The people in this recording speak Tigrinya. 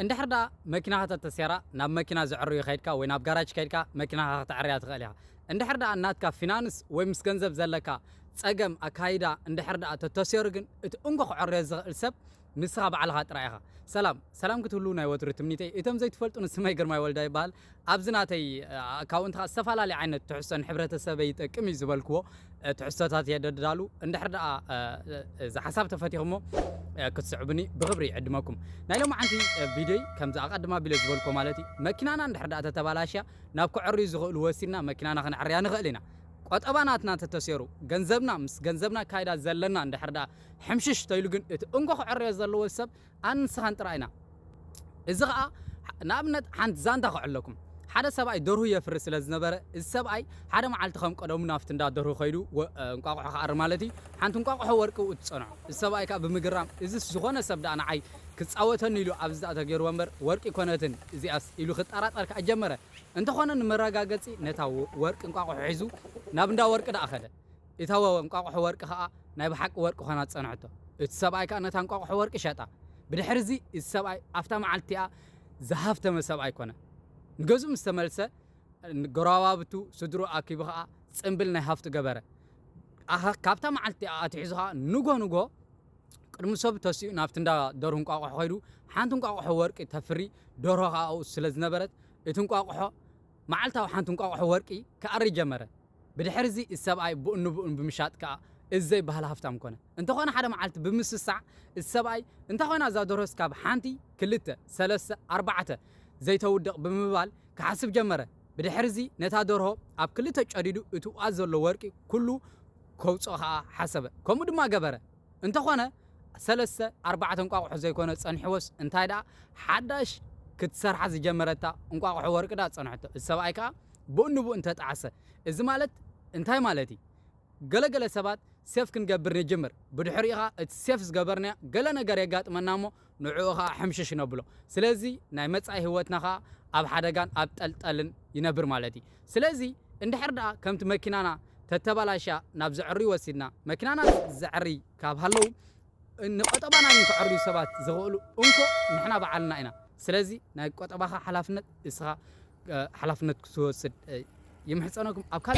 اندحر دا ماكينة تتسيرا ناب ماكينة زعرو خيدكا وين ناب جراج خيدكا ماكينة تعريات غاليها اندحر دا ناتكا فينانس ويمس ገንዘብ ዘለካ ጸገም አካይዳ اندحر دا تتسيرغن ات انغخ عري زغل سب ንስኻ በዓልኻ ጥራይኻ ሰላም ክትህሉ ናይ ወትሪ ትምኒተይ እቶም ዘይትፈልጡን ስመይ ግርማይ ወልዳ ይባል ኣብዝናተይ ኣካውንትኻ ዝተፈላለዩ ዓይነት ትሕሶን ሕብረተሰብ ይጠቅም እዩ ዝበልክዎ ትሕሶታት የደዳሉ እንድሕር ደኣ ዝሓሳብ ተፈቲኽሞ ክትስዕብኒ ብኽብሪ ይዕድመኩም ናይ ሎም ዓንቲ ቪድዮ ከምዚ ኣቐድማ ቢለ ዝበልክዎ ማለት እዩ መኪናና እንድሕር ደኣ ተተባላሽያ ናብ ክዕርዩ ዝኽእሉ ወሲድና መኪናና ክንዕርያ ንኽእል ኢና ቆጠባናትና ተተሰሩ ገንዘብና ምስ ገንዘብና ካይዳ ዘለና እንድሕር ደኣ ሕምሽሽ ተይሉ ግን እቲ እንጎ ክዕርዮ ዘለዎ ሰብ ኣንስኻን ጥራይና እዚ ኸኣ ንኣብነት ሓንቲ ዛንታ ክዕለኩም ሓደ ሰብኣይ ደርሁ የፍሪ ስለ ዝነበረ እዚ ሰብኣይ ሓደ መዓልቲ ከም ቀደሙ ናፍቲ እንዳደርሁ ኸይዱ እንቋቑሖ ክዓር ማለት እዩ ሓንቲ እንቋቑሖ ወርቂ እትጸንዖ እዚ ሰብኣይ ከዓ ብምግራም እዚ ዝኾነ ሰብ ደኣ ንዓይ ክጻወተኒ ኢሉ ኣብዚ ዛእተ ገይሩ ወንበር ወርቂ ኮነትን እዚኣስ ኢሉ ክጠራጠር ከዓ ጀመረ እንተኾነ ንመረጋገፂ ነታ ወርቂ እንቋቑሖ ሒዙ ናብ እንዳ ወርቂ ደኣ ኸደ እታ እንቋቑሖ ወርቂ ከዓ ናይ ብሓቂ ወርቂ ኾና ጸንዐቶ እቲ ሰብኣይ ከዓ ነታ እንቋቑሖ ወርቂ ሸጣ ብድሕሪ እዚ እዚ ሰብኣይ ኣፍታ መዓልቲኣ ዝሃፍተመ ሰብኣይ ኮነ ንገዙ ምስ ተመልሰ ጎረባብቱ ስድሩ ኣኪቡ ከዓ ጽምብል ናይ ሃፍቲ ገበረ ካብታ መዓልቲ ኣትሒዙ ከዓ ንጎ ቅድሚ ሰብ ተሲኡ ናብቲ እንዳ ደርሁ እንቋቑሖ ኸይዱ ሓንቲ እንቋቑሖ ወርቂ ተፍሪ ደርሆ ከዓ ስለ ዝነበረት እቲ እንቋቑሖ መዓልታዊ ሓንቲ እንቋቑሖ ወርቂ ክዓሪ ጀመረ ብድሕሪ እዚ እዚ ሰብኣይ ብኡን ብምሻጥ ከዓ እዚ ዘይበሃል ሃፍታም ኮነ እንተኾነ ሓደ መዓልቲ ብምስሳዕ እዚ ሰብኣይ እንታይ ኮይና እዛ ደርሆ እስካብ ሓንቲ ክልተ ሰለስተ ኣርባዕተ ዘይተውድቕ ብምባል ክሓስብ ጀመረ ብድሕሪ እዚ ነታ ደርሆ ኣብ ክልተ ጨዲዱ እቲ ውኣት ዘሎ ወርቂ ኩሉ ከውፅኦ ከዓ ሓሰበ ከምኡ ድማ ገበረ እንተኾነ ሰለስተ ኣርባዕተ እንቋቑሖ ዘይኮነ ጸኒሕዎስ እንታይ ደኣ ሓዳሽ ክትሰርሓ ዝጀመረታ እንቋቑሖ ወርቂ ደኣ ጸንሐቶ እዚ ሰብኣይ ከዓ ብኡን እንተጣዓሰ እዚ ማለት እንታይ ማለት እዩ ገለገለ ሰባት ሴፍ ክንገብር ንጅምር ብድሕሪኻ እቲ ሴፍ ዝገበርና ገለ ነገር የጋጥመና እሞ ንዕኡ ከዓ ሕምሽሽ ነብሎ ስለዚ ናይ መጻኢ ህይወትና ከዓ ኣብ ሓደጋን ኣብ ጠልጠልን ይነብር ማለት እዩ ስለዚ እንድሕር ደኣ ከምቲ መኪናና ተተባላሽያ ናብ ዝዕሪ ወሲድና መኪናና ዝዕሪ ካብ ሃለው ንቆጠባና ክዕርዩ ሰባት ዝኽእሉ እንኮ ንሕና በዓልና ኢና ስለዚ ናይ ቆጠባኻ ሓላፍነት እስኻ ሓላፍነት ክትወስድ يمحصنكم أبكار